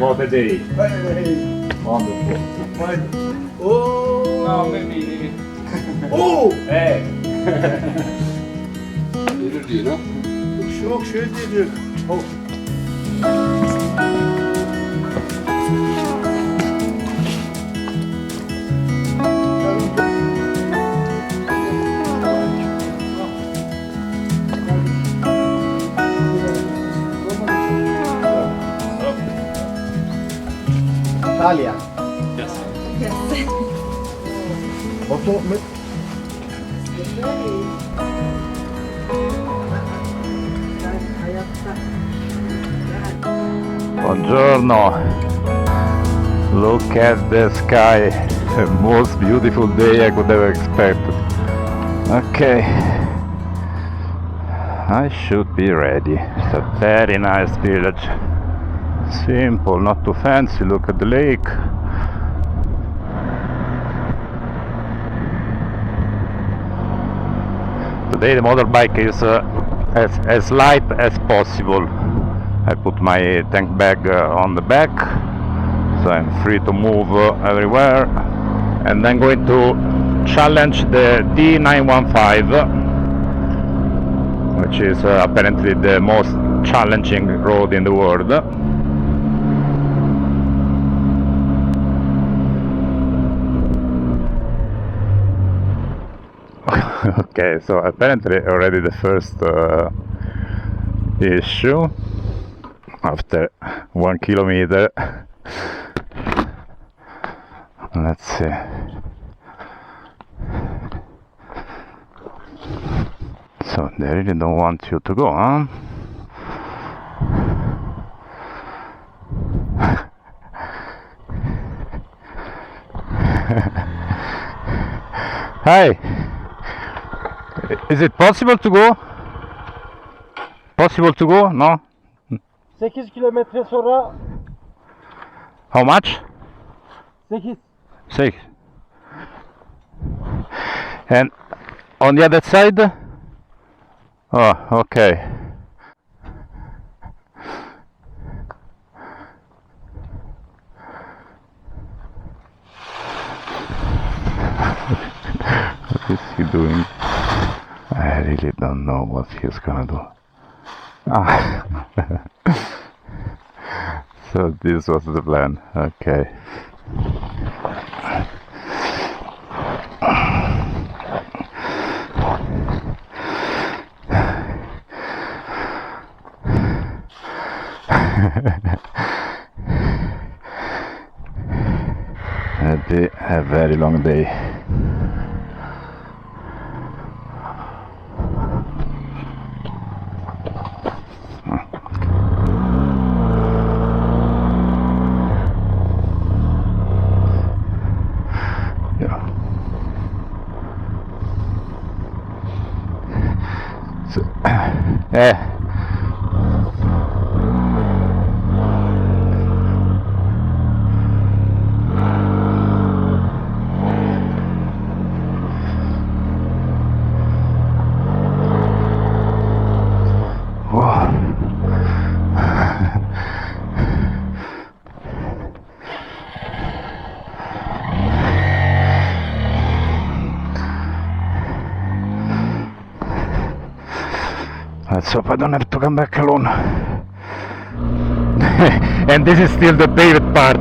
What a day. Hey. Wonderful. Oh. No, maybe. Oh. Hey. Gelir değil ha. Çok şey dedi. Oh. Italia. Yes. Yes. Moto. Buongiorno. Look at the sky. The most beautiful day I could ever expected. Okay. I should be ready. It's a very nice village. Simple, not too fancy. Look at the lake. Today the motorbike is as light as possible. I put my tank bag on the back, so I'm free to move everywhere. And I'm going to challenge the D915, which is apparently the most challenging road in the world. Okay, so apparently already the first issue after 1 kilometer. Let's see. So they really don't want you to go, huh? Hi! Is it possible to go? Possible to go? No? 8 kilometre sonra How much? 8. 6. And on the other side? Oh, okay. What is he doing? I really don't know what he's gonna do. Ah. So this was the plan. Okay. It'll be a very long day. So, let's hope I don't have to come back alone. And this is still the paved part.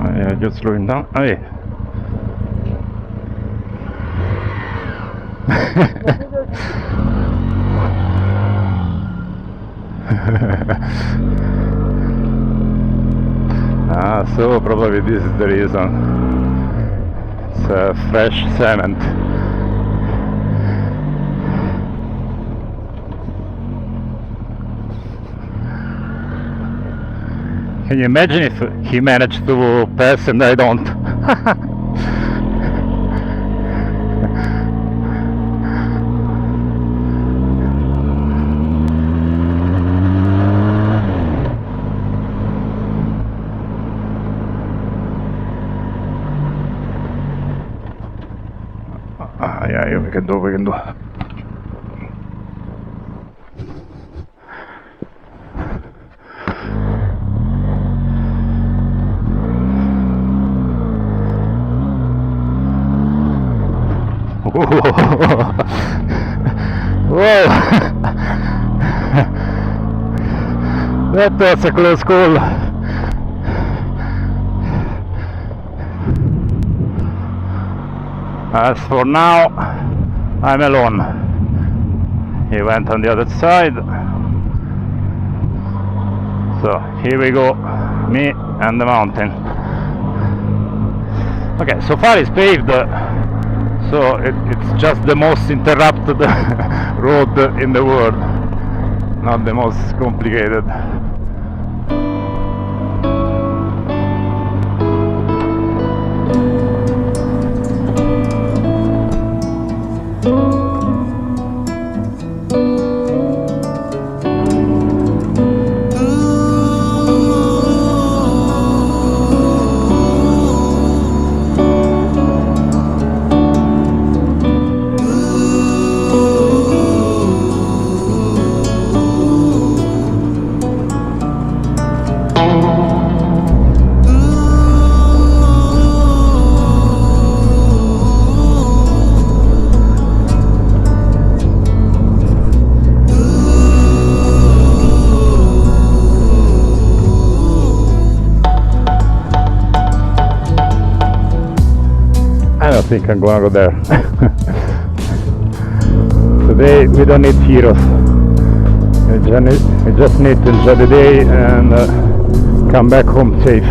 I just slowing down. Hey. So probably this is the reason. It's fresh cement. Can you imagine if he managed to pass and I don't? we can do, we can do. Whoa! That was a close call. As for now, I'm alone. He went on the other side. So here we go, me and the mountain. Okay, so far it's paved, so it's just the most interrupted road in the world, not the most complicated. I think I'm gonna go there. Today we don't need heroes. We just need to enjoy the day and come back home safe.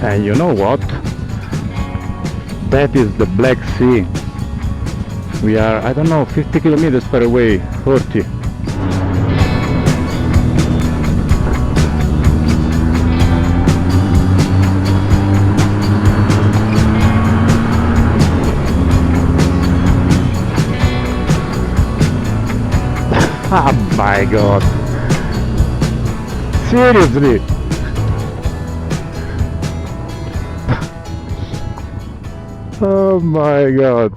And you know what? That is the Black Sea. We are, I don't know, 50 kilometers far away, 40. Oh my god. Seriously. Oh my god.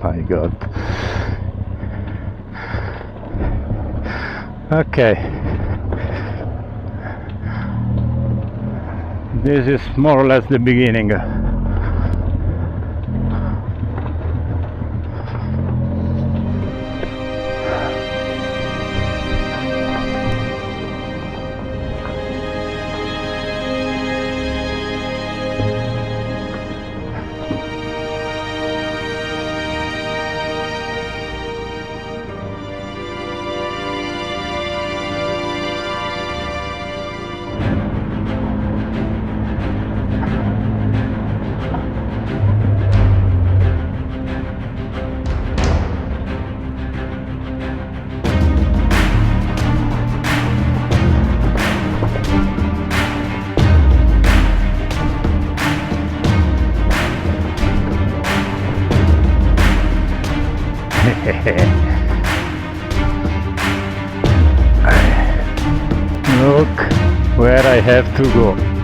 My god. Okay, this is more or less the beginning. Look where I have to go.